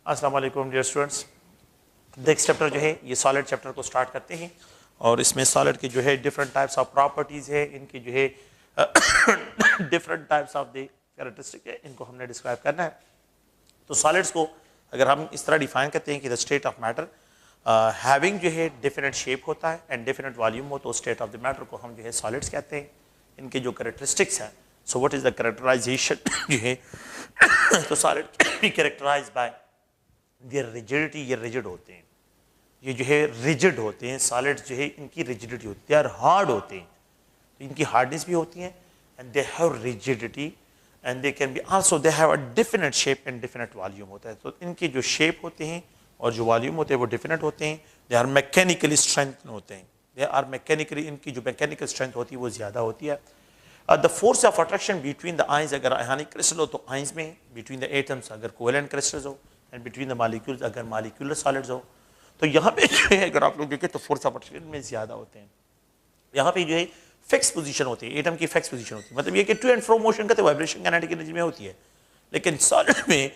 السلام علیکم dear students. Next chapter جو ہے یہ سالڈ چیپٹر کو سٹارٹ کرتے ہیں اور اس میں سالڈ کے جو ہے ڈفرنٹ ٹائپس آف پراپرٹیز ہے, ان کی جو ہے different types of the characteristic ہے, ان کو ہم نے ڈسکرائب کرنا ہے. تو سالڈس کو اگر ہم اس طرح ڈیفائن کرتے ہیں کہ the state of matter having جو ہے ڈفرینٹ شیپ ہوتا ہے اینڈ ڈفرینٹ والیوم ہو, تو اسٹیٹ آف دا میٹر کو ہم جو ہے سالڈس کہتے ہیں. ان کے جو کیریکٹرسٹکس ہیں, so what is the characterisation جو ہے, تو سالڈ بھی کیریکٹرائز بائی دیئر ریجڈیٹی, یہ ریجڈ ہوتے ہیں, یہ جو ہے ریجڈ ہوتے ہیں. سالڈ جو ہے ان کی ریجڈیٹی ہوتی ہے, دے آر ہارڈ ہوتے ہیں, تو ان کی ہارڈنس بھی ہوتی ہے and they have rigidity and they can be also they have a definite shape and definite volume ہوتا ہے. تو ان کے جو شیپ ہوتے ہیں اور جو والیوم ہوتے ہیں وہ ڈیفینٹ ہوتے ہیں. دے آر میکینیکلی اسٹرینتھ ہوتے ہیں, دے آر میکینیکلی, ان کی جو میکینیکل اسٹرینتھ ہوتی ہے وہ زیادہ ہوتی ہے. The force of attraction between the ions, اگر آئنک کرسٹل ہو تو آئنز میں, بٹوین دا ایٹمس اگر کویلنٹ کرسٹلز ہو, اینڈ بٹوین دا مالیکولز اگر مالیکولر سالڈز ہو. تو یہاں پہ جو ہے اگر آپ لوگ دیکھیں تو فورس آف اٹریکشن میں زیادہ ہوتے ہیں. یہاں پہ جو ہے فکس پوزیشن ہوتی ہے, ایٹم کی فکس پوزیشن ہوتی ہے, مطلب یہ کہ ٹو اینڈ فرو موشن کرتے وائبریشن کائنیٹک انرجی میں ہوتی ہے. لیکن سالڈ میں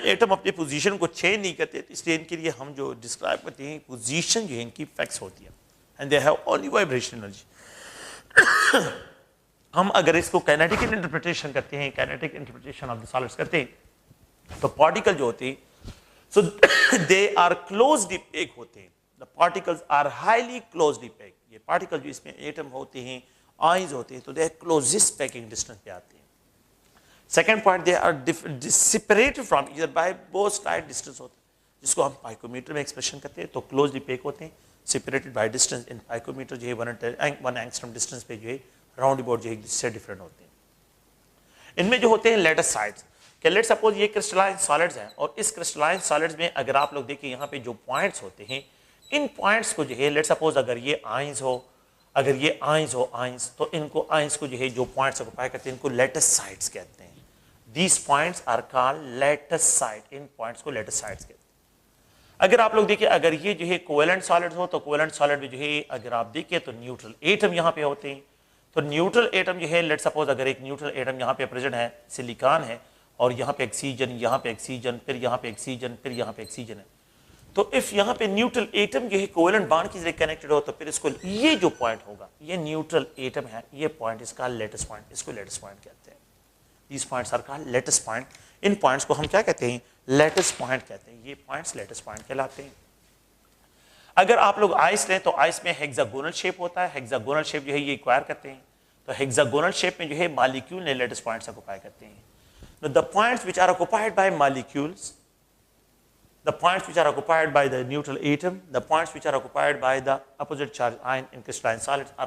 ایٹم اپنی پوزیشن کو چینج نہیں کرتے, اس لیے ان کے لیے ہم جو ڈسکرائب کرتے ہیں پوزیشن جو ہے ان کی فکس ہوتی ہے and they have only vibration energy. ہم اگر اس کو کائنیٹیکل انٹرپریٹیشن کرتے ہیں, kinetic interpretation of the solids کرتے ہیں, تو پارٹیکل جو ہوتے ہیں so they are closely pack ہوتے ہیں. The particles are highly closely pack. یہ پارٹیکل جو اس میں ایٹم ہوتے ہیں, آئنز ہوتے ہیں, تو they are closest packing distance پہ آتے ہیں. Second point, they are separated from either by both side distance ہوتا ہے, جس کو ہم پائکومیٹر میں ایکسپریشن کرتے ہیں. تو کلوزلی پیک ہوتے ہیں, سپریٹڈ بائی ڈسٹینس. ان پائکومیٹر جو ہے 1 اینگسٹرم ڈسٹینس پہ جو ہے راؤنڈ اباؤٹ جو ہے اس سے ڈفرینٹ ہوتے ہیں. ان میں جو ہوتے ہیں لیٹس سائڈس, کہ لیٹ سپوز یہ کرسٹلائن سالڈز ہیں, اور اس کرسٹلائن سالڈز میں اگر آپ لوگ دیکھیں یہاں پہ جو پوائنٹس ہوتے ہیں, ان پوائنٹس کو جو ہے لیٹ سپوز اگر یہ آئنز ہو, اگر یہ آئنز ہو آئنز, تو ان کو آئنز کو جو ہے جو پوائنٹس آکوپائی کرتے ہیں ان کو لیٹس سائڈس کہتے ہیں. These points are called lattice side. ان پوائنٹس کو لیٹس سائڈس کہتے ہیں. اگر آپ لوگ دیکھیں اگر یہ جو ہے کویلنٹ سالڈ ہو, تو کویلنٹ سالڈ میں جو ہے اگر آپ دیکھیں تو نیوٹرل ایٹم یہاں پہ ہوتے ہیں. تو نیوٹرل ایٹم جو ہے لیٹ سپوز اگر ایک نیوٹرل ایٹم یہاں پہ پریزنٹ ہے, سلیکان ہے, اور یہاں پہ آکسیجن, یہاں پہ آکسیجن, پھر یہاں پہ آکسیجن, پھر یہاں پہ آکسیجن ہے. تو اف یہاں پہ نیوٹرل ایٹم جو ہے کویلنٹ بانڈ کی ذریعے کنیکٹڈ ہو, تو پھر اس کو یہ جو پوائنٹ ہوگا, یہ نیوٹرل ایٹم ہے, یہ پوائنٹ اس کا لیٹس پوائنٹ, اس کو لیٹس پوائنٹ کہتے ہیں. These points are called lattice point. ان پوائنٹس کو ہم کیا کہتے ہیں, لیٹس پوائنٹ کہتے ہیں. یہ پوائنٹس لیٹس پوائنٹ کہلاتے ہیں. اگر آپ لوگ آئس لیں تو آئس میں ہیگزاگونل شیپ ہوتا ہے. ہیگزاگونل شیپ جو ہے یہ ایکوائر کرتے ہیں. تو ہیگزاگونل شیپ میں جو ہے مالیکیول نے لیٹس پوائنٹس آکوپائی کرتے ہیں. The points which are occupied by molecules, the points which are occupied by the neutral atom, the points which are occupied by the opposite charge ion in crystalline solids are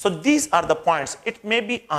So these are the points. It may be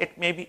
it may be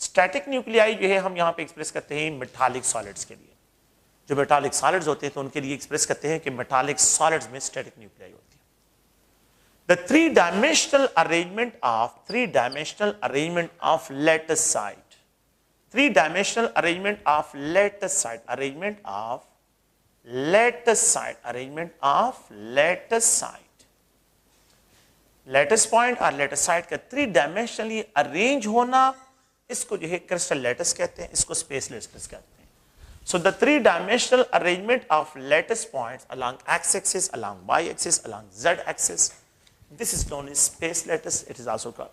Static nuclei جو ہے ہم یہاں پہ express کرتے ہیں metallic solids کے لیے. جو میٹالک سالڈز ہوتے ہیں تو ان کے لیے ایکسپریس کرتے ہیں کہ میٹالک سالڈز میں اسٹیٹک نیوکلیائی ہوتی ہے. The three-dimensional arrangement of lattice site. Three-dimensional arrangement of lattice site. Arrangement of lattice site. Lattice point اور lattice site کا three dimensionally arrange ہونا, اس کو جو ہے crystal lattice کہتے ہیں, اس کو space lattice کہتے ہیں. So the three-dimensional arrangement of lattice points along x-axis, along y-axis, along z-axis, this is known as space lattice. It is also called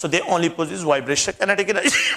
So they only possess vibration kinetic energy.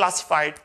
classified.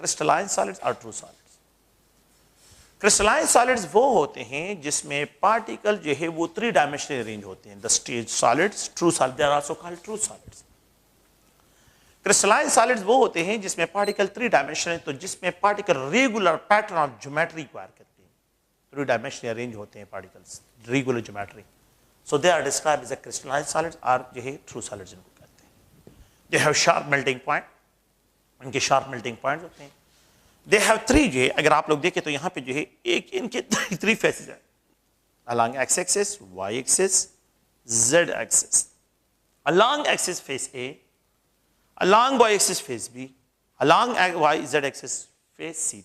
crystalline solids or true solids. crystalline solids وہ ہوتے ہیں جس میں particle جو ہے وہ three dimensionally arrange ہوتے ہیں. the stage solids, true solids, they are also called true solids. crystalline solids وہ ہوتے ہیں جس میں پارٹیکل three dimensional, تو جس میں particle regular pattern of geometry acquire کرتے ہیں. three dimensionally arrange ہوتے ہیں particles, regular geometry. so they are described as a crystalline solids اور جو ہے true solids ان کو کہتے ہیں. they have sharp melting point. ان کے شارپ ملٹنگ پوائنٹس ہوتے ہیں. دے ہیو تھری, جو ہے اگر آپ لوگ دیکھیں تو یہاں پہ جو ہے ایک ان کے تھری فیسز ہیں, along x axis, y axis, Z axis. Along axis face A, along y axis face B, along y z axis face C.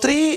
3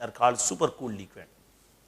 They are called supercooled liquid.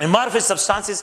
amorphous substances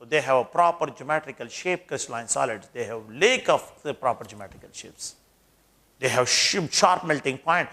So they have a proper geometrical shape, crystalline solids. They have lake of the proper geometrical shapes. They have sharp melting point.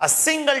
A single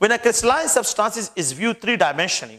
When a crystalline substance is viewed 3-dimensionally,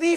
3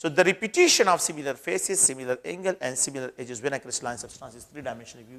so the repetition of similar faces, similar angle and similar edges when a crystalline substance is 3 dimensional view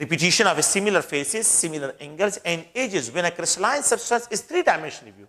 Repetition of a similar faces, similar angles and edges when a crystalline substance is 3 dimensional view.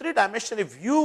3 dimensional view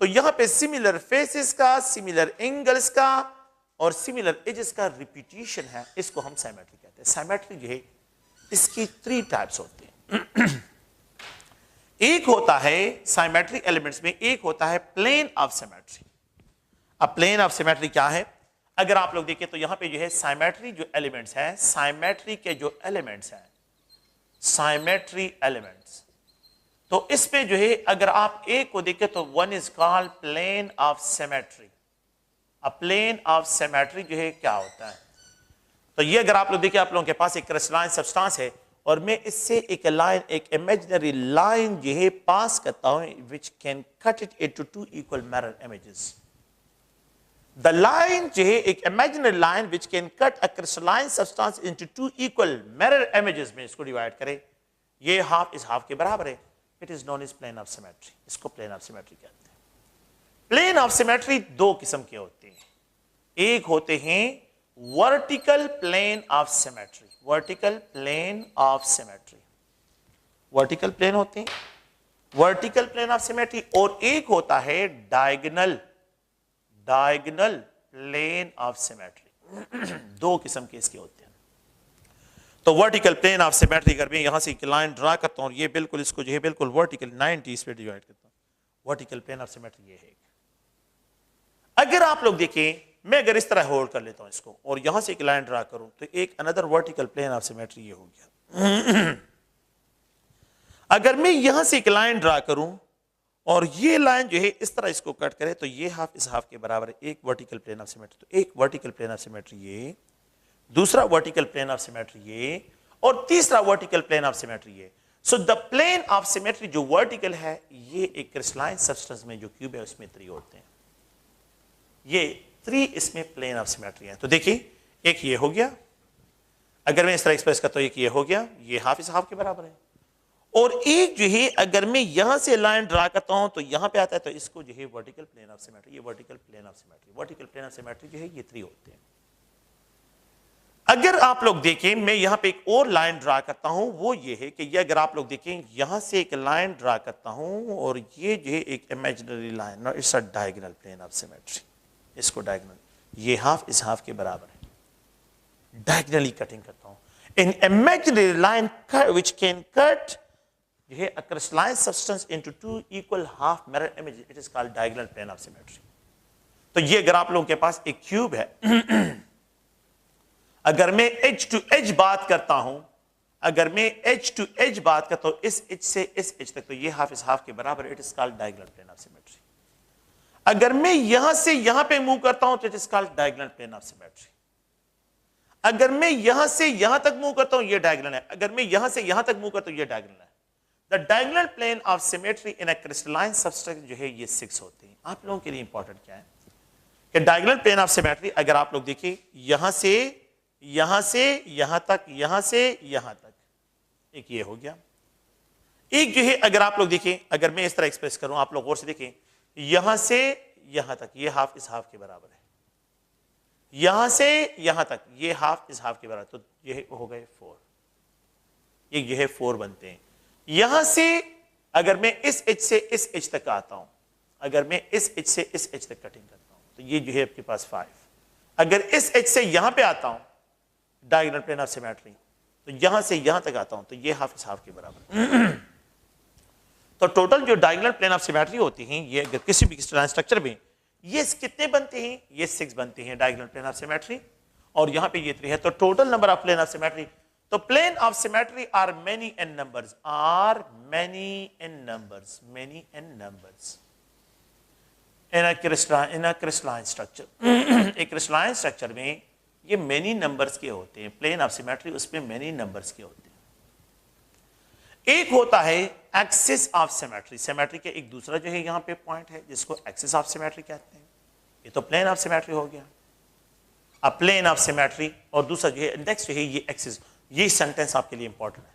تو یہاں پہ similar phases کا، similar angles کا اور similar edges کا repetition ہے، اس کو ہم سائمیٹری کہتے ہیں. سائمیٹری جو ہے اس کی 3 ٹائپس ہوتے ہیں. ایک ہوتا ہے سائمیٹری ایلیمنٹس میں، ایک ہوتا ہے پلین آف سائمیٹری. اب پلین آف سائمیٹری کیا ہے؟ اگر آپ لوگ دیکھیں تو یہاں پہ جو ہے سائمیٹری جو ایلیمنٹس ہیں، سائمیٹری کے جو ایلیمنٹس ہیں، سائمیٹری ایلیمنٹس، تو اس میں جو ہے اگر آپ ایک کو دیکھیں تو one is called plane of symmetry. اب پلین آف سیمیٹری جو ہے کیا ہوتا ہے؟ تو یہ اگر آپ لوگ دیکھیں، آپ لوگوں کے پاس ایک کرسٹلائن سبسٹانس ہے اور میں اس سے ایک لائن، ایک امیجنری لائن جو ہے پاس کرتا ہوں which can cut it into 2 equal mirror images. The line جو ہے ایک imaginary line which can cut a crystalline substance into 2 equal mirror images میں اس کو ڈیوائڈ کرے، یہ ہاف اس ہاف کے برابر ہے. It is known as plane of symmetry. اس کو plane of symmetry کہتے ہیں. Plane of symmetry 2 قسم کے ہوتے ہیں. ایک ہوتے ہیں vertical plane of symmetry. Vertical plane of symmetry. Vertical plane ہوتے ہیں. Vertical plane of symmetry اور ایک ہوتا ہے diagonal plane of symmetry. 2 قسم کے اس کے ہوتے ہیں. تو ورٹیکل پلین آف سیمیٹری اگر میں یہاں سے ایک لائن ڈرا کرتا ہوں، یہ بالکل اس کو جو ہے بالکل ورٹیکل 90 اس پہ ڈیوائڈ کرتا ہوں. ورٹیکل پلین آف سیمیٹری یہ ہے. اگر آپ لوگ دیکھیں، میں اگر اس طرح ہولڈ کر لیتا ہوں اس کو اور یہاں سے ایک لائن ڈرا کروں تو ایک اندر ورٹیکل پلین آف سیمیٹری یہ ہو گیا. اگر میں یہاں سے ایک لائن ڈرا کروں اور یہ لائن جو ہے اس طرح اس کو کٹ کرے تو یہ ہاف اس ہاف کے برابر ہے. ایک ورٹیکل پلین آف سیمیٹری، تو ایک ورٹیکل پلین آف سیمیٹری یہ، دوسرا ورٹیکل پلین آف سیمیٹری یہ، اور تیسرا ورٹیکل پلین آف سیمیٹری یہ. سو دا پلین آف سیمیٹری جو ورٹیکل ہے، یہ ایک کرسٹلائن سبسٹنس میں جو کیوب ہے اس میں 3 ہوتے ہیں. یہ 3 اس میں پلین آف سیمیٹری ہیں. تو دیکھیں، ایک یہ ہو گیا، اگر میں اس طرح ایکسپریس کرتا ہوں ایک یہ ہو گیا، یہ ہاف اس ہاف کے برابر ہے. اور ایک جو ہے اگر میں یہاں سے لائن ڈرا کرتا ہوں تو یہاں پہ آتا ہے تو اس کو جو ہے ورٹیکل پلین آف سیمیٹری، یہ vertical plane of symmetry. Vertical plane of symmetry جو ہے یہ 3 ہوتے ہیں. اگر آپ لوگ دیکھیں، میں یہاں پہ ایک اور لائن ڈرا کرتا ہوں، وہ یہ ہے کہ یہ اگر آپ لوگ دیکھیں یہاں سے ایک لائن ڈرا کرتا ہوں اور یہ جو ہے ایک imaginary line, it's a diagonal plane of symmetry. اس کو ڈائیگنل، یہ ہاف اس ہاف کے برابر ہے. ڈائیگنلی کٹنگ کرتا ہوں. An imaginary line which can cut جو ہے a crystalline substance into 2 equal half mirror images, it is called diagonal plane of symmetry. تو یہ اگر آپ لوگوں کے پاس ایک کیوب ہے، اگر میں ایج ٹو ایج بات کرتا ہوں، اگر میں ایج ٹو ایج بات کرتا ہوں اس ایج سے اس ایج تک، تو یہ ہاف اس ہاف کے برابر، it is called diagonal plane of symmetry. اگر میں یہاں سے یہاں پہ موو کرتا ہوں تو it is called diagonal plane of symmetry. اگر میں یہاں سے یہاں تک موو کرتا ہوں یہ ڈائیگنل ہے. اگر میں یہاں سے یہاں تک موو کرتا ہوں یہ ڈائیگنل ہے. The diagonal plane of symmetry in a crystalline substance جو ہے یہ 6 ہوتے ہیں. آپ لوگوں کے لیے امپورٹنٹ کیا ہے کہ diagonal plane of symmetry اگر آپ لوگ دیکھیں یہاں سے یہاں تک، یہاں سے یہاں تک، ایک یہ ہو گیا. ایک جو ہے اگر آپ لوگ دیکھیں، اگر میں اس طرح ایکسپریس کروں، آپ لوگ غور سے دیکھیں، یہاں سے یہاں تک یہ ہاف اس ہاف کے برابر ہے. یہاں سے یہاں تک یہ ہاف اس ہاف کے برابر، تو یہ ہو گئے 4. یہ جو ہے 4 بنتے ہیں. یہاں سے اگر میں اس ایج سے اس ایج تک آتا ہوں، اگر میں اس ایج سے اس ایج تک کٹنگ کرتا ہوں تو یہ جو ہے آپ کے پاس 5. اگر اس ایج سے یہاں پہ آتا ہوں ڈائیگنل پلین آف سیمیٹری، تو یہاں سے یہاں تک آتا ہوں تو یہ ہاف اس ہاف کے برابر. تو ٹوٹل جو ڈائیگنل پلین آف سیمیٹری ہوتی ہیں، یہ اگر کسی بھی کرسٹلائن اسٹرکچر میں یہ کتنے بنتے ہیں؟ یہ 6 بنتے ہیں ڈائیگنل پلین آف سیمیٹری، اور یہاں پہ یہ 3 ہے. تو total number of plane of symmetry, تو plane of symmetry are many in numbers, in a crystalline structure. ایک crystalline structure میں یہ many numbers کے ہوتے ہیں. plane of symmetry اس میں many numbers کے ہوتے ہیں. ایک ہوتا ہے axis of symmetry. symmetry کے ایک دوسرا جو ہے یہاں پہ پوائنٹ ہے جس کو axis of symmetry کہتے ہیں. یہ تو plane of symmetry ہو گیا. اب plane of symmetry اور دوسرا جو ہے نیکسٹ جو ہے یہ axis. یہ سینٹینس آپ کے لیے امپورٹنٹ ہے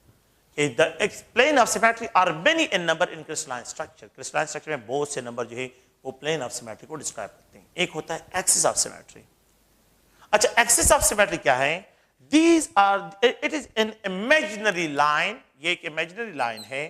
کہ the plane of symmetry are many in number in crystalline structure. crystalline structure میں بہت سے نمبر جو ہے وہ plane of symmetry کو ڈسکرائب کرتے ہیں. ایک ہوتا ہے axis of symmetry. اچھا axis of symmetry کیا ہے؟ These are, it is an imaginary line. یہ ایک imaginary line ہے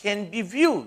can be viewed,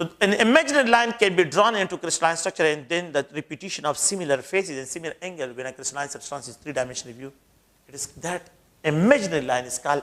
So an imaginary line can be drawn into crystalline structure and then the repetition of similar faces and similar angle when a crystalline substance is 3-dimensionally view. It is that imaginary line is called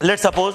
Let's suppose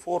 4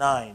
9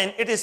and it is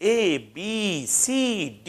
A, B, C, D,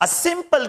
A simple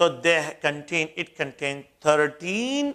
so it contains 13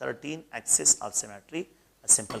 13 axis of symmetry a simple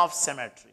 of symmetry,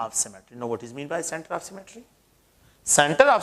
of symmetry. Now what is mean by center of symmetry? Center of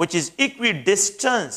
which is equidistance,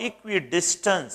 equidistance,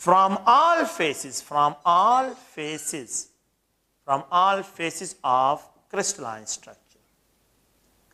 from all faces of crystalline structure.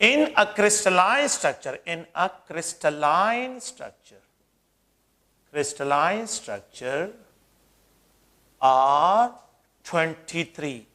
in a crystalline structure, are 23.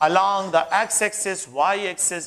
along the x axis, y axis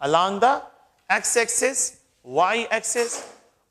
along the x axis, y axis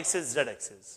axis, z axis।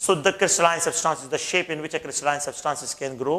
So the crystalline substances, the shape in which a crystalline substances can grow,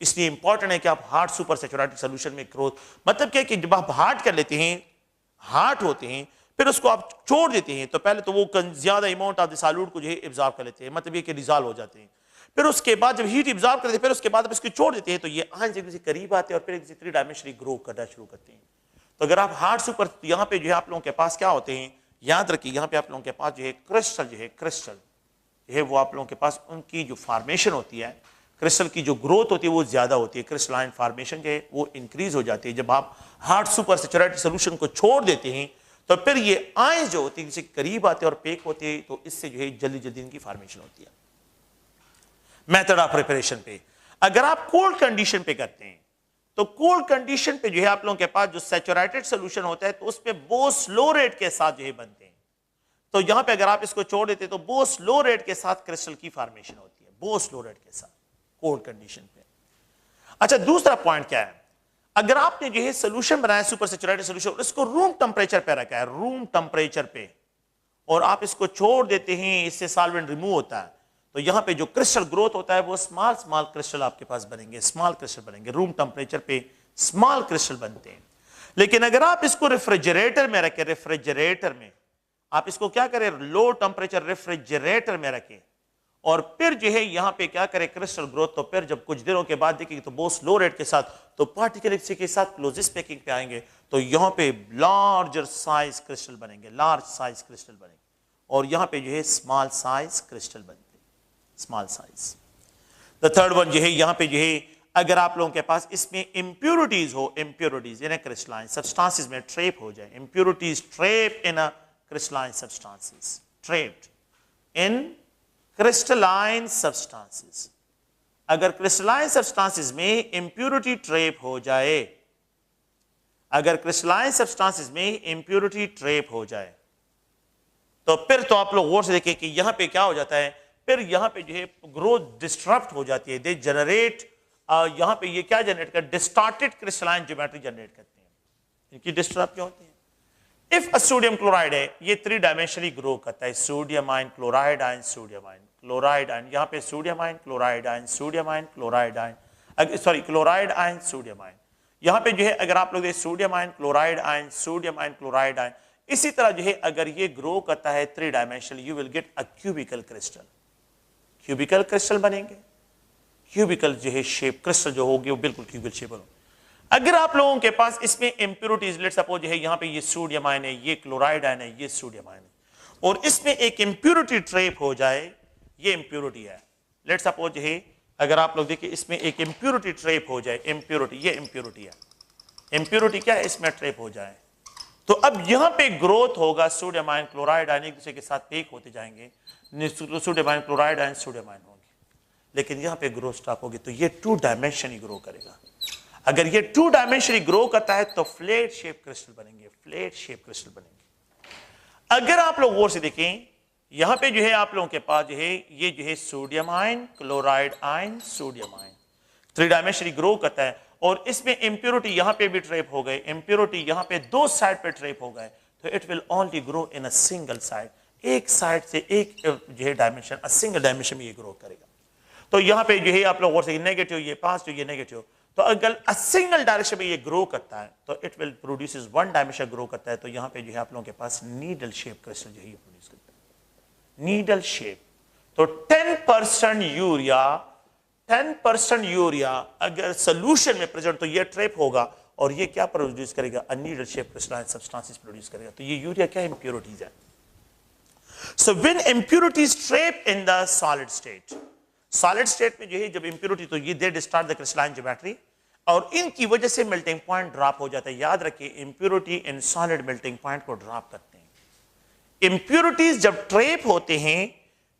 اس لیے important ہے کہ آپ hard super saturated solution میں growth, مطلب کیا کہ جب آپ ہارڈ کر لیتے ہیں، ہارڈ ہوتے ہیں، پھر اس کو آپ چھوڑ دیتے ہیں تو پہلے تو وہ زیادہ اماؤنٹ آف دی سالوٹ کو جو ہے ابزارب کر لیتے ہیں، مطلب یہ کہ ریزالو ہو جاتے ہیں، پھر اس کے بعد جب ہیٹ ابزارب کرتے ہیں پھر اس کے بعد آپ اس کو چھوڑ دیتے ہیں تو یہ آئنز ایک دوسرے کے قریب آتے ہیں اور پھر ایک تھری ڈائمینشنلی گرو کرنا شروع کرتے ہیں۔ تو اگر آپ ہارڈ سپر، یہاں پہ جو ہے آپ لوگوں کے پاس کیا ہوتے ہیں، یاد رکھیے یہاں پہ آپ لوگوں کے پاس جو ہے کرسٹل جو ہے وہ آپ لوگوں کے پاس ان کی جو فارمیشن ہوتی ہے، کرسٹل کی جو گروتھ ہوتی ہے وہ زیادہ ہوتی ہے، کرسٹلائن فارمیشن جو ہے وہ انکریز ہو جاتی ہے جب آپ ہارڈ سپر سیچوریٹڈ سولوشن کو چھوڑ دیتے ہیں، تو پھر یہ آئنز جو ہوتی ہے کسی کے قریب آتے ہیں اور پیک ہوتے ہیں تو اس سے جو ہے جلدی جلدی ان کی فارمیشن ہوتی ہے۔ میتھڈ آف پریپریشن پہ اگر آپ کولڈ کنڈیشن پہ کرتے ہیں تو کولڈ کنڈیشن پہ جو ہے آپ لوگوں کے پاس جو سیچوریٹڈ سولوشن ہوتا ہے تو اس پہ بہت سلو ریٹ کے ساتھ جو ہے بنتے ہیں، تو یہاں پہ اگر آپ اس کو چھوڑ دیتے تو بہت سلو ریٹ کے ساتھ کرسٹل کی فارمیشن ہوتی ہے، بہت سلو ریٹ کے ساتھ کولڈ کنڈیشن پہ۔ اچھا دوسرا پوائنٹ کیا ہے، اگر آپ نے جو ہے سولوشن بنایا سپر سیچوریٹڈ سولوشن، اس کو روم ٹمپریچر پہ رکھا ہے، روم ٹمپریچر پہ، اور آپ اس کو چھوڑ دیتے ہیں، اس سے سالوینٹ ریموو ہوتا ہے، تو یہاں پہ جو کرسٹل گروتھ ہوتا ہے وہ اسمال کرسٹل آپ کے پاس بنیں گے، اسمال کرسٹل بنیں گے، روم ٹمپریچر پہ اسمال کرسٹل بنتے ہیں۔ لیکن اگر آپ اس کو ریفریجریٹر میں رکھیں، ریفریجریٹر میں آپ اس کو کیا کریں، لو ٹمپریچر ریفریجریٹر میں رکھیں، اور پھر جو ہے یہاں پہ کیا کرے کرسٹل گروتھ، تو پھر جب کچھ دنوں کے بعد دیکھیں گے تو بہت سلو ریٹ کے ساتھ تو پارٹیکل اسی کے ساتھ کلوزسٹ پیکنگ پہ آئیں گے، تو یہاں پہ لارجر سائز کرسٹل بنیں گے، لارج سائز کرسٹل بنیں گے، اور یہاں پہ جو ہے اسمال سائز کرسٹل بنتے ہیں، small size. The third one جو ہے یہاں پہ جو ہے اگر آپ لوگوں کے پاس اس میں امپیورٹیز ہو، امپیورٹیز یعنی کرسٹلائن سبسٹانسز میں ٹریپ ہو جائے، impurities trap in crystalline substances, trapped in crystalline substances، اگر crystalline substances میں impurity trap ہو جائے، اگر crystalline substances میں impurity trap ہو جائے تو پھر تو آپ لوگ غور سے دیکھیں کہ یہاں پہ کیا ہو جاتا ہے، پھر یہاں پہ جو ہے گروتھ ڈسٹرپٹ ہو جاتی ہے، دے جنریٹ، یہاں پہ یہ کیا جنریٹ کر، ڈسٹارٹڈ کرسٹلائن جیومیٹری جنریٹ کرتے ہیں، ان کی ڈسٹرپ کیا ہوتی ہے۔ If a sodium chloride ہے، یہ 3 dimensionally grow کرتا ہے، sodium ion, chloride ion, sodium ion، chloride ion، یہاں پہ sodium ion, chloride ion, sodium ion, chloride ion، sorry chloride ion, sodium ion، یہاں پہ جو ہے اگر آپ لوگ sodium ion, chloride ion, sodium ion, chloride ion، اسی طرح جو ہے اگر یہ grow کرتا ہے 3 dimensionally you will get a cubical crystal، cubical crystal بنیں گے، cubical جو ہے shape crystal جو ہوگی وہ بالکل cubical shape ہوگی۔ اگر آپ لوگوں کے پاس اس میں امپیورٹیز لیٹ سپوز ہے، یہاں پہ یہ سوڈیم آئن ہے، یہ کلورائڈ آئن ہے، یہ سوڈیم آئن ہے، اور اس میں ایک امپیورٹی ٹریپ ہو جائے، یہ امپیورٹی ہے، لیٹ سپوز ہے اگر آپ لوگ دیکھیں اس میں ایک امپیورٹی ٹریپ ہو جائے، امپیورٹی، یہ امپیورٹی ہے، امپیورٹی کیا ہے، اس میں ٹریپ ہو جائے تو اب یہاں پہ گروتھ ہوگا، سوڈیم آئن کلورائڈ آئن ایک دوسرے کے ساتھ پیک ہوتے جائیں گے، سوڈیم آئن کلورائڈ آئن سوڈیم آئن ہوں گے، لیکن یہاں پہ گروتھ سٹاپ ہوگی تو یہ 2 ڈائمینشنلی گرو کرے گا۔ اگر یہ 2 ڈائمینشنلی گرو کرتا ہے تو فلیٹ شیپ کرسٹل بنیں گے، فلیٹ شیپ کرسٹل بنیں گے۔ اگر آپ لوگ غور سے دیکھیں یہاں پہ جو ہے آپ لوگوں کے پاس جو ہے یہ جو ہے سوڈیم آئن، کلورائڈ آئن، سوڈیم آئن 3 ڈائمینشنلی گرو کرتا ہے، اور اس میں امپیورٹی یہاں پہ بھی ٹریپ ہو گئے، امپیورٹی یہاں پہ 2 سائڈ پہ ٹریپ ہو گئے، تو it will only grow in a single side, ایک سائڈ سے ایک جو ہے ڈائمینشن، سنگل ڈائمینشن میں یہ گرو کرے گا۔ تو یہاں پہ جو ہے آپ لوگ غور سے نیگیٹو، یہ پازیٹو، یہ نیگیٹو، تو اگر سنگل ڈائریکشن میں یہ گرو کرتا ہے تو اٹ ول پروڈیوسز 1 ڈائمینشن گرو کرتا ہے، تو یہاں پہ جو ہے آپ لوگوں کے پاس نیڈل شیپ کرسٹل جو ہے یہ پروڈیوس کرتا ہے، نیڈل شیپ۔ تو 10% یوریا، 10% یوریا اگر سولوشن میں پریزنٹ تو یہ ٹریپ ہوگا اور یہ کیا پروڈیوس کرے گا، needle shape crystalline substances produce کرے گا، تو یہ یوریا کیا امپیورٹیز ہے۔ So when impurities trap in the solid state، solid state میں جو ہے جب امپیورٹی تو یہ دے ڈسٹارٹ دا کرسٹلائن جیومیٹری، اور ان کی وجہ سے میلٹنگ پوائنٹ ڈراپ ہو جاتا ہے۔ یاد رکھیں امپیورٹی ان سالڈ میلٹنگ پوائنٹ کو ڈراپ کرتے ہیں، امپیورٹیز جب ٹریپ ہوتے ہیں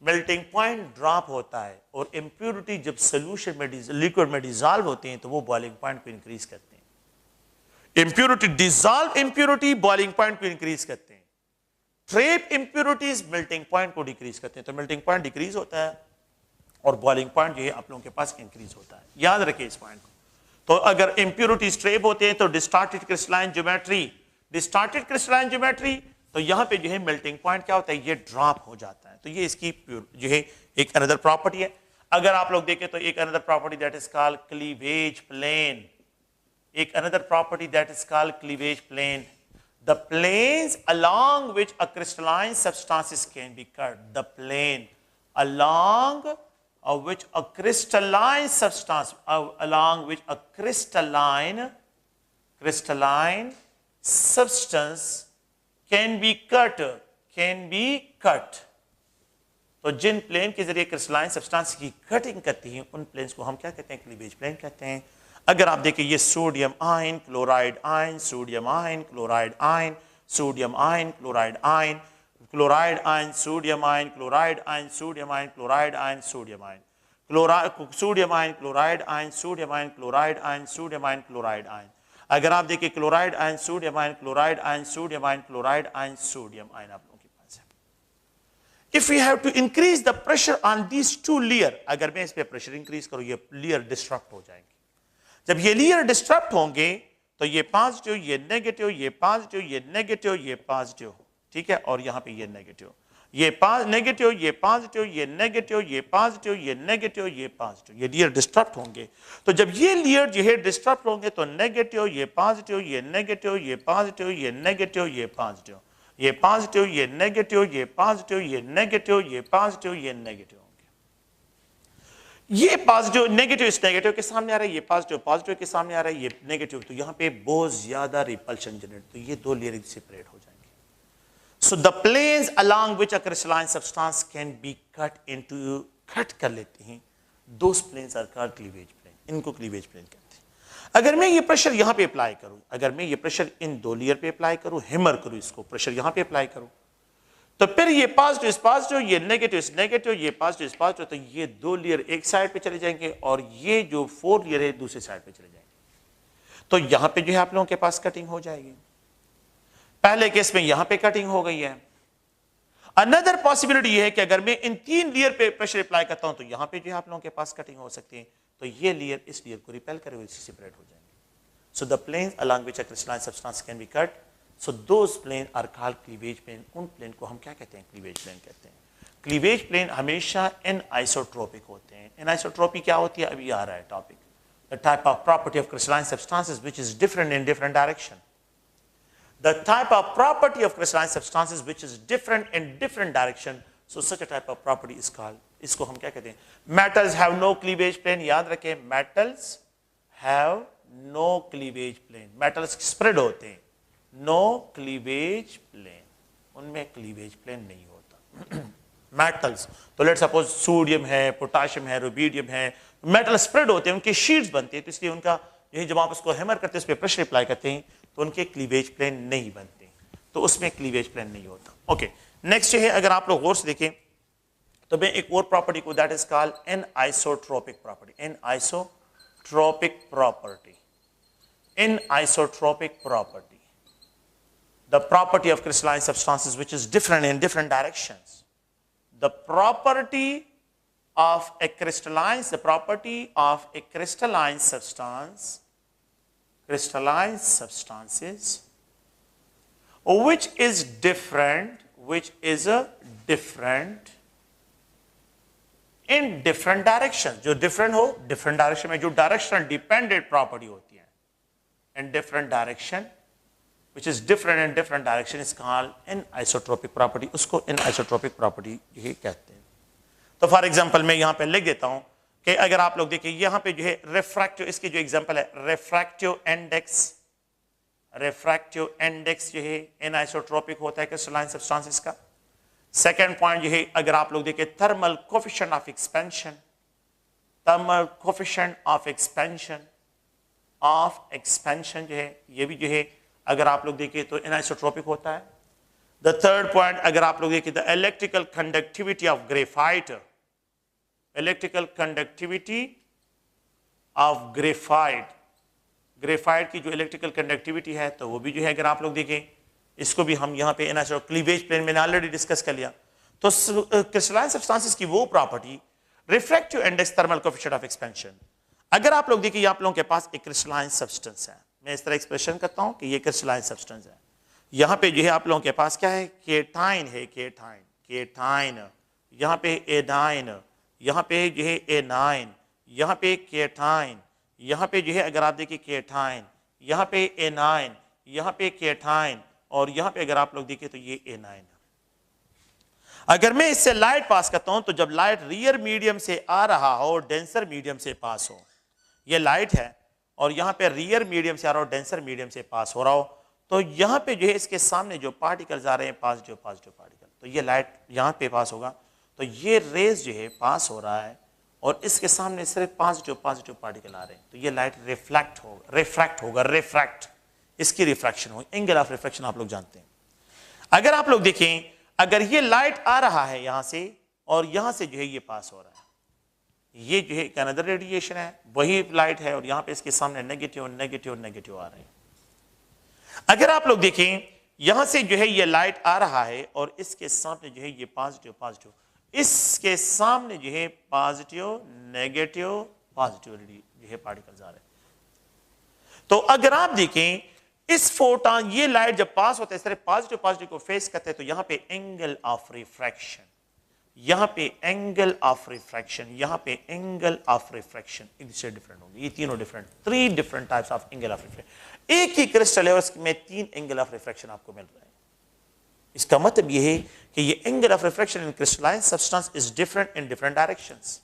میلٹنگ پوائنٹ ڈراپ ہوتا ہے، اور امپیورٹی جب سولوشن میں لیکوڈ میں ڈیزالو ہوتے ہیں تو وہ بوائلنگ پوائنٹ کو انکریز کرتے ہیں۔ Impurity dissolve impurity boiling point کو انکریز کرتے ہیں، ٹریپ امپیورٹیز میلٹنگ پوائنٹ کو ڈیکریز کرتے ہیں، تو میلٹنگ پوائنٹ ڈیکریز ہوتا ہے اور بوائلنگ پوائنٹ جو ہے آپ لوگوں کے پاس انکریز ہوتا ہے۔ یاد رکھیں اس پوائنٹ کو۔ تو اگر امپیورٹیز ٹریپ ہوتے ہیں تو distorted crystalline geometry, distorted crystalline geometry, تو یہاں پہ جو ہے میلٹنگ پوائنٹ کیا ہوتا ہے، یہ ڈراپ ہو جاتا ہے، تو یہ اس کی جو ہے ایک اندر پراپرٹی ہے۔ اگر آپ لوگ دیکھیں تو ایک another property that is called cleavage plane. ایک another property that is called cleavage plane. The planes along which a crystalline substances can be cut. The plane along which a crystalline substance, along which a crystalline substance can be cut. تو جن plane کے ذریعے crystalline substance کی cutting کرتی ہیں ان planes کو ہم کیا کہتے ہیں؟ کلیویج پلین کہتے ہیں. اگر آپ دیکھیں یہ سوڈیم آئن کلورائڈ آئن سوڈیم آئن کلورائڈ آئن سوڈیم آئن کلورائڈ آئن کلورائڈ آئن سوڈیم آئن کلورائڈ آئن سوڈیم آئن کلورائڈ آئن سوڈیم آئن سوڈیم آئن کلورائڈ آئن سوڈیم آئن کلورائڈ آئن سوڈیم آئن کلورائڈ آئن. اگر آپ دیکھیں کلورائڈ آئن سوڈیم آئن کلورائڈ آئن سوڈیم آئن کلورائڈ آئن سوڈیم آئن آپ لوگوں کے پاس ہے. If we have to increase the pressure on these two layer, اگر میں اس پہ پریشر انکریز کروں یہ لیئر ڈسٹرپٹ ہو جائیں گے. جب یہ لیئر ڈسٹرپٹ ہوں گے تو یہ پازیٹیو یہ نیگیٹیو یہ پازیٹیو یہ نیگیٹیو یہ پازیٹیو, ٹھیک ہے, اور یہاں پہ یہ نیگیٹیو یہ نیگیٹیو یہ پازیٹیو یہ نیگیٹیو یہ پازیٹیو یہ نیگیٹیو یہ پازیٹیو, یہ لیئر ڈسٹرپٹ ہوں گے. تو جب یہ لیئر جو ہے ڈسٹرپٹ ہوں گے تو نیگیٹیو یہ پازیٹیو یہ نیگیٹیو یہ پازیٹیو یہ نیگیٹیو یہ پازیٹیو یہ پازیٹیو یہ نیگیٹیو یہ پازیٹیو یہ نیگیٹیو یہ پازیٹیو یہ نیگیٹیو ہوں گے. یہ پازیٹیو نیگیٹیو اس نیگیٹیو کے سامنے آ رہا ہے, یہ پازیٹیو پازیٹیو کے سامنے آ رہا ہے, یہ نیگیٹیو, تو یہاں پہ بہت زیادہ ریپلشن جنریٹ, تو یہ دو لیئر سیپریٹ ہو جائیں گے. So the planes along which a crystalline substance can be cut into, cut کر لیتے ہیں, those planes are called cleavage plane. ان کو cleavage plane کہتے ہیں. اگر میں یہ پریشر یہاں پہ اپلائی کروں, اگر میں یہ پریشر ان دو لیئر پہ اپلائی کروں, ہیمر کروں اس کو, پریشر یہاں پہ اپلائی کروں, تو پھر یہ پازیٹیو اس پازیٹیو یہ نیگیٹیو اس نیگیٹیو یہ پازیٹیو اس پازیٹیو, تو یہ دو لیئر ایک سائڈ پہ چلے جائیں گے اور یہ جو 4 لیئر ہے دوسرے سائڈ پہ چلے جائیں گے. تو یہاں پہ جو ہے آپ لوگوں کے پاس کٹنگ ہو جائے گی. پہلے کیس میں یہاں پہ کٹنگ ہو گئی ہے. اندر پاسبلٹی یہ ہے کہ اگر میں ان 3 لیئر پہ پریشر اپلائی کرتا ہوں تو یہاں پہ جو ہے آپ لوگوں کے پاس کٹنگ ہو سکتی ہے, تو یہ لیئر اس لیئر کو ریپیل کرے ہوئے اس سے سیپریٹ ہو جائیں گے. So the planes along which a crystalline substance can be cut, so those planes are called cleavage plane. In plane کو ہم کیا کہتے ہیں؟ cleavage plane کہتے ہیں. cleavage plane ہمیشہ anisotropic ہوتے ہیں. anisotropy کیا ہوتی ہے ابھی آ رہا ہے topic. The type of property of crystalline substances which is different in different direction. The type of property of crystalline substances which is different in different direction. So such a type of property is called, اس کو ہم کیا کہتے ہیں؟ Metals have no cleavage plane. یاد رکھیں metals have no cleavage plane. Metals spread ہوتے ہیں, no cleavage plane, ان میں cleavage plane نہیں ہوتا. Metals, تو let's suppose sodium ہے, potassium ہے, rubidium ہے, metal spread ہوتے ہیں, ان کے sheets بنتے ہیں, تو اس لیے ان کا یہ جب آپ اس کو ہیمر کرتے ہیں اس پہ پریشر اپلائی کرتے ہیں تو ان کے کلیویج پلین نہیں بنتے, تو اس میں کلیویج پلین نہیں ہوتا. اوکے, نیکسٹ ہے اگر آپ لوگ غور سے دیکھیں تو میں ایک اور پراپرٹی کو that is call anisotropic property. Anisotropic property, anisotropic property, the property of crystalline substances which is different in different directions. The property of a crystalline substance, crystalline substances which is different in different directions. جو different ہو, different direction میں جو direction dependent property ہوتی ہے, in different direction which is different in different direction is called an isotropic property. اس کو an isotropic property یہ کہتے ہیں. تو فار ایگزامپل میں یہاں پہ لکھ دیتا ہوں کہ اگر آپ لوگ دیکھیں یہاں پہ جو ہے ریفریکٹیو, اس کی جو ایگزامپل ہے ریفریکٹیو انڈیکس جو ہے ان آئسوٹروپک ہوتا ہے کرسٹلائن سبسٹانسز کا. سیکنڈ پوائنٹ جو ہے اگر آپ لوگ دیکھیں thermal coefficient of expansion, thermal coefficient of expansion جو ہے یہ بھی جو ہے اگر آپ لوگ دیکھیں تو ان آئسوٹروپک ہوتا ہے. دا تھرڈ پوائنٹ اگر آپ لوگ دیکھیں the electrical conductivity of graphite, electrical conductivity of graphite کی جو electrical conductivity ہے تو وہ بھی جو ہے اگر آپ لوگ دیکھیں اس کو بھی ہم یہاں پہ cleavage plane میں نے آلریڈی ڈسکس کر لیا. تو crystalline substances کی وہ property refractive index thermal coefficient of expansion. اگر آپ لوگ دیکھیں آپ لوگوں کے پاس ایک crystalline substance ہے, میں اس طرح ایکسپریشن کرتا ہوں کہ یہ crystalline substance ہے, یہاں پہ جو ہے آپ لوگوں کے پاس کیا ہے, کیٹائن ہے, کیٹائن, یہاں پہ ایڈائن, یہاں پہ جو ہے A9, یہاں پہ کیٹائن, یہاں پہ جو ہے اگر آپ دیکھیں کیٹائن, یہاں پہ A9, یہاں پہ کیٹائن, اور یہاں پہ اگر آپ لوگ دیکھیں تو یہ A9 ہے. اگر میں اس سے لائٹ پاس کرتا ہوں تو جب لائٹ ریئر میڈیم سے آ رہا ہو اور ڈینسر میڈیم سے پاس ہو, یہ لائٹ ہے اور یہاں پہ ریئر میڈیم سے آ رہا ہو, ڈینسر میڈیم سے پاس ہو رہا ہو, تو یہاں پہ جو ہے اس کے سامنے جو پارٹیکلز آ رہے ہیں پازیٹیو پارٹیکل, تو یہ لائٹ یہاں پہ پاس ہوگا, تو یہ ریز جو ہے پاس ہو رہا ہے اور اس کے سامنے صرف پازیٹیو پارٹیکل آ رہے ہیں, تو یہ لائٹ ریفریکٹ ہوگا, اس کی ریفریکشن ہوگی, اینگل آف ریفریکشن آپ لوگ جانتے ہیں. اگر آپ لوگ دیکھیں, اگر یہ لائٹ آ رہا ہے یہاں سے اور یہاں سے جو ہے یہ پاس ہو رہا ہے, یہ جو ہے ایک اندر ریڈیشن ہے, وہی لائٹ ہے اور یہاں پہ اس کے سامنے نیگیٹیو آ رہے ہیں. اگر آپ لوگ دیکھیں یہاں سے جو ہے یہ لائٹ آ رہا ہے اور اس کے سامنے جو ہے یہ پازیٹیو, اس کے سامنے جو ہے پازیٹیو نیگیٹیو جو ہے پارٹیکلز آ رہے ہیں. تو اگر آپ دیکھیں اس فوٹون, یہ لائٹ جب پاس ہوتا ہے صرف پازیٹیو کو فیس کرتے ہیں, تو یہاں پہ اینگل آف ریفریکشن, یہاں پہ اینگل آف ریفریکشن, یہاں پہ اینگل آف ریفریکشن ایک سے ڈفرنٹ ہوگی. یہ تینوں three different types of angle of refraction. ایک ہی کرسٹل ہے اس میں 3 اینگل آف ریفریکشن آپ کو مل رہے ہیں. اس کا مطلب یہ ہے کہ یہ angle of refraction in crystalline substance is different in different directions.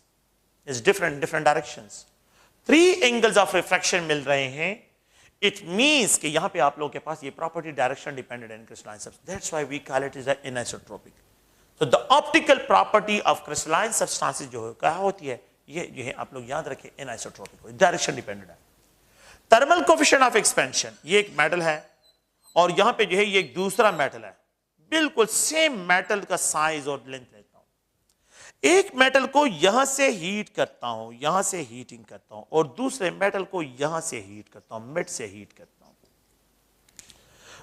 3 angles of refraction مل رہے ہیں. It means کہ یہاں پہ آپ لوگوں کے پاس یہ property direction dependent in crystalline substance. That's why we call it is anisotropic. So the optical property of crystalline substances جو کیا ہوتی ہے, یہ جو ہے آپ لوگ یاد رکھیں anisotropic ہوتی ہے, direction dependent ہے. Thermal coefficient of expansion, یہ ایک میٹل ہے اور یہاں پہ جو ہے یہ ایک دوسرا میٹل ہے, بالکل سیم میٹل کا سائز اور لینتھ لیتا ہوں. ایک میٹل کو یہاں سے ہیٹ کرتا ہوں, یہاں سے ہیٹنگ کرتا ہوں, اور دوسرے میٹل کو یہاں سے ہیٹ کرتا ہوں, مڈ سے ہیٹ کرتا ہوں.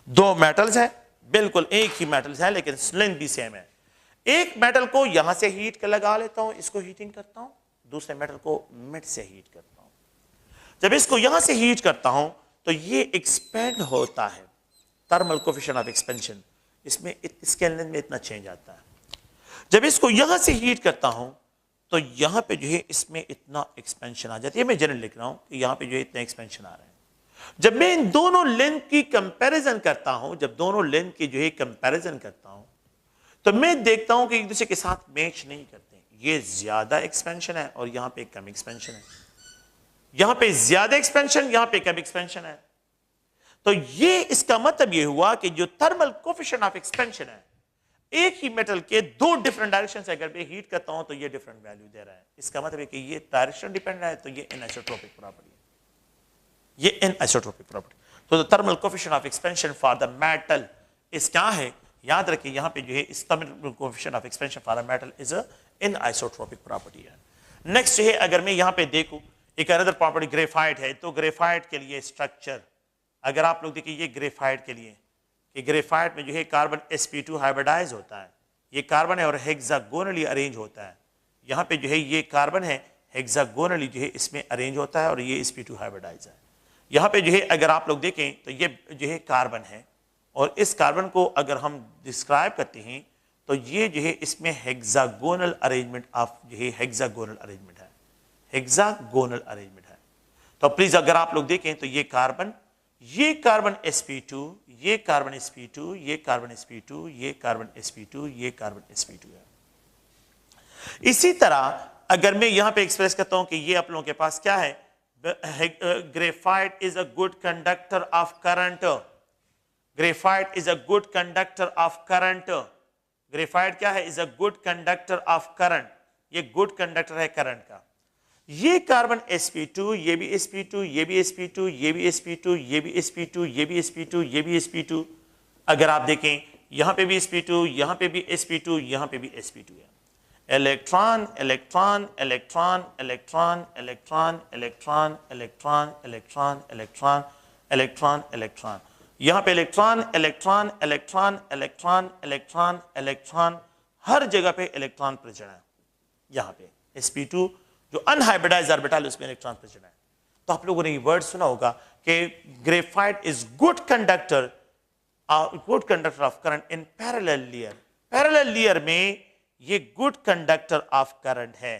2 میٹلز ہیں, بالکل ایک ہی میٹلز ہیں لیکن لینتھ بھی سیم ہے. ایک میٹل کو یہاں سے ہیٹ کر لگا لیتا ہوں, اس کو ہیٹنگ کرتا ہوں, دوسرے میٹل کو مڈ سے ہیٹ کرتا ہوں. جب اس کو یہاں سے ہیٹ کرتا ہوں تو یہ ایکسپینڈ ہوتا ہے, تھرمل کوفیشنٹ آف ایکسپینشن, اس میں اس کے لینتھ میں اتنا چینج آتا ہے. جب اس کو یہاں سے ہیٹ کرتا ہوں تو یہاں پہ جو ہے اس میں اتنا ایکسپینشن آ جاتی ہے. میں جنرل لکھ رہا ہوں کہ یہاں پہ جو ہے اتنا ایکسپینشن آ رہا ہے. جب میں ان دونوں لینتھ کی کمپیریزن کرتا ہوں, جب دونوں لینتھ کی جو ہے کمپیریزن کرتا ہوں تو میں دیکھتا ہوں کہ ایک دوسرے کے ساتھ میچ نہیں کرتے. یہ زیادہ ایکسپینشن ہے اور یہاں پہ کم ایکسپینشن ہے, یہاں پہ زیادہ ایکسپینشن, یہاں پہ کم ایکسپینشن ہے. تو یہ اس کا مطلب یہ ہوا کہ جو تھرمل کوفیشنٹ آف ایکسپینشن ہے, ایک ہی میٹل کے 2 ڈفرنٹ ڈائریکشن سے اگر میں ہیٹ کرتا ہوں تو یہ ڈفرنٹ ویلیو دے رہا ہے. اس کا مطلب ہے کہ یہ ڈائریکشن ڈیپینڈنٹ ہے, تو یہ انائسوٹروپک پراپرٹی ہے, یہ انائسوٹروپک پراپرٹی. تو the thermal coefficient of expansion for the metal اس کیا ہے, یاد رکھیں یہاں پہ جو ہے اس thermal coefficient of expansion for the metal is a anisotropic property ہے. نیکسٹ ہے اگر میں یہاں پہ دیکھوں ایک another property گریفائٹ ہے, تو گریفائٹ کے لیے اسٹرکچر اگر آپ لوگ دیکھیں, یہ گریفائٹ کے لیے کہ گریفائٹ میں جو ہے کاربن sp2 ہائبرڈائز ہوتا ہے, یہ کاربن ہے اور ہیگزاگونلی ارینج ہوتا ہے. یہاں پہ جو ہے یہ کاربن ہے, ہیگزاگونلی جو ہے اس میں ارینج ہوتا ہے اور یہ sp2 ہائبرڈائز ہے. یہاں پہ جو ہے اگر آپ لوگ دیکھیں تو یہ جو ہے کاربن ہے اور اس کاربن کو اگر ہم ڈسکرائب کرتے ہیں تو یہ جو ہے اس میں ہیگزاگونل ارینجمنٹ آف جو ہے ہیگزاگونل ارینجمنٹ ہے, ہیگزاگونل ارینجمنٹ ہے. تو پلیز اگر آپ لوگ دیکھیں تو یہ کاربن sp2, یہ کاربن sp2, یہ کاربن sp2, یہ کاربن sp2, یہ کاربن sp2 ہے. اسی طرح اگر میں یہاں پہ ایکسپریس کرتا ہوں کہ یہ آپ لوگوں کے پاس کیا ہے, graphite is a good conductor of current. Graphite is a good conductor of current. Graphite کیا ہے, is a good conductor of current. یہ good conductor ہے کرنٹ کا. یہ کاربن sp2, یہ بھی sp2, یہ بھی sp2, یہ بھی sp2, یہ بھی sp2, یہ بھی sp2, یہ بھی sp2. اگر آپ دیکھیں یہاں پہ بھی sp2, یہاں پہ بھی sp2, یہاں پہ بھی sp2 ہے. Electron electron electron electron electron electron electron electron electron electron electron, یہاں پہ electron electron electron electron electron electron, ہر جگہ پہ الیکٹران پریزنٹ ہے. یہاں پہ sp2 جو انہائبرڈائز آربیٹل اس میں الیکٹران پریزنٹ ہے. تو آپ لوگوں نے یہ ورڈ سنا ہوگا کہ graphite is good conductor of current in parallel layer. Parallel layer میں یہ گڈ کنڈکٹر آف کرنٹ ہے.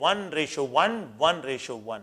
1:1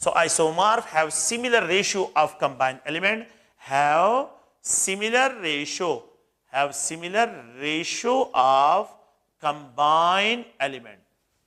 So isomorph have similar ratio of combined element, have similar ratio of combined element.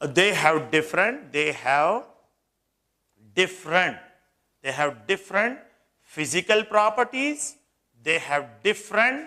They have different physical properties, they have different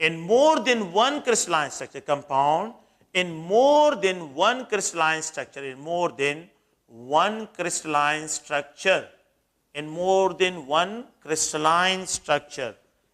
in more than one crystalline structure, compound in more than one crystalline structure,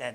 10,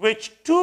which two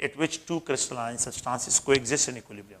at which two crystalline substances coexist in equilibrium,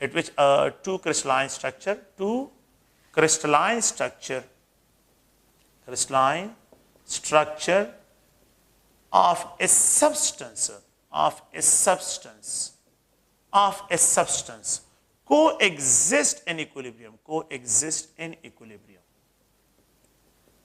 at which two crystalline structure, two crystalline structure, crystalline structure of a substance, of a substance, of a substance coexist in equilibrium, coexist in equilibrium.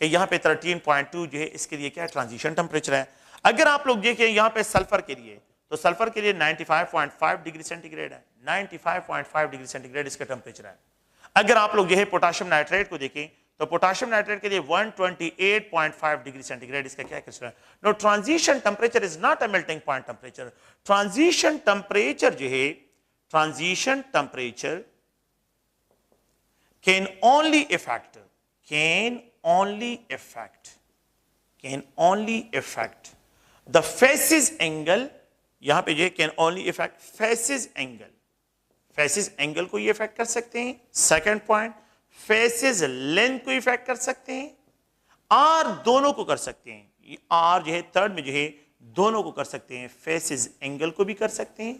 کہ یہاں پہ 13.2 جو ہے اس کے لیے کیا transition temperature ہے. اگر آپ لوگ دیکھیں یہاں پہ سلفر کے لیے تو سلفر کے لیے 95.5 ڈگری سینٹی گریڈ ہے. 95.5 ڈگری سینٹی گریڈ اس کا ٹمپریچر ہے. اگر آپ لوگ جو ہے پوٹاشیم نائٹریٹ کو دیکھیں تو پوٹاشیم نائٹریٹ کے لیے 128.5 ڈگری سینٹی گریڈ اس کا کیا کرسٹر ہے. No transition temperature is not a melting point temperature. Transition temperature جو ہے transition temperature can only affect the faces angle. یہاں پہ جو ہے can only affect faces angle. faces angle کو یہ افیکٹ کر سکتے ہیں. سیکنڈ پوائنٹ faces length کو افیکٹ کر سکتے ہیں اور دونوں کو کر سکتے ہیں. اور جو ہے تھرڈ میں جو ہے دونوں کو کر سکتے ہیں. faces angle کو بھی کر سکتے ہیں,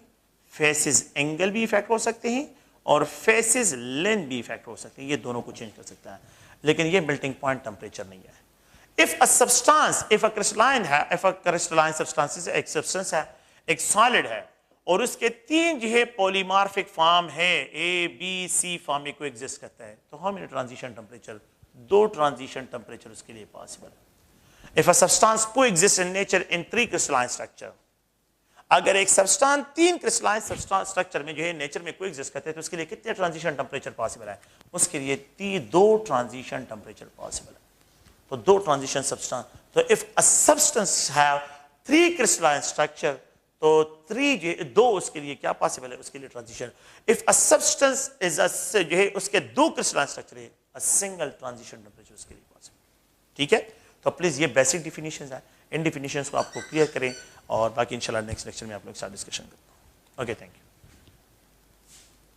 faces angle بھی افیکٹ ہو سکتے ہیں اور faces length بھی افیکٹ ہو سکتے ہیں. یہ دونوں کو چینج کر سکتا ہے لیکن یہ melting point ٹمپریچر نہیں ہے. if a crystalline substance ایک سبسٹنس ہے, ایک سالڈ ہے اور اس کے تین جو ہے پولیمارفک فارم ہے, اے بی سی فارم میں کو ایگزسٹ کرتا ہے, تو ہم ٹرانزیشن ٹمپریچر, دو ٹرانزیشن ٹمپریچر اس کے لیے پاسبل ہے. if a substance coexists in nature in 3 crystalline structure, اگر ایک سبسٹانس 3 کرسٹلائن سٹرکچر میں جو ہے نیچر میں کوئی ایگزسٹ کرتے ہیں تو اس کے لیے کتنے ٹرانزیشن ٹمپریچر پاسبل ہے؟ اس کے لیے 2 ٹرانزیشن ٹمپریچر پاسبل ہے. تو 2 ٹرانزیشن سبسٹانس. تو if a substance have 3 crystalline structure تو 2 اس کے لیے کیا پاسبل ہے؟ اس کے لیے transition. if a substance is جو ہے اس کے 2 crystalline structure ہے, a single transition temperature اس کے لیے پاسبل. ٹھیک ہے, تو پلیز یہ بیسک ڈیفینیشنز ہیں, ان ڈیفینیشنز کو آپ کو کلیئر کریں اور باقی انشاءاللہ نیکسٹ لیکچر میں آپ لوگ کے ساتھ ڈسکشن کرتے ہیں. Okay, thank you.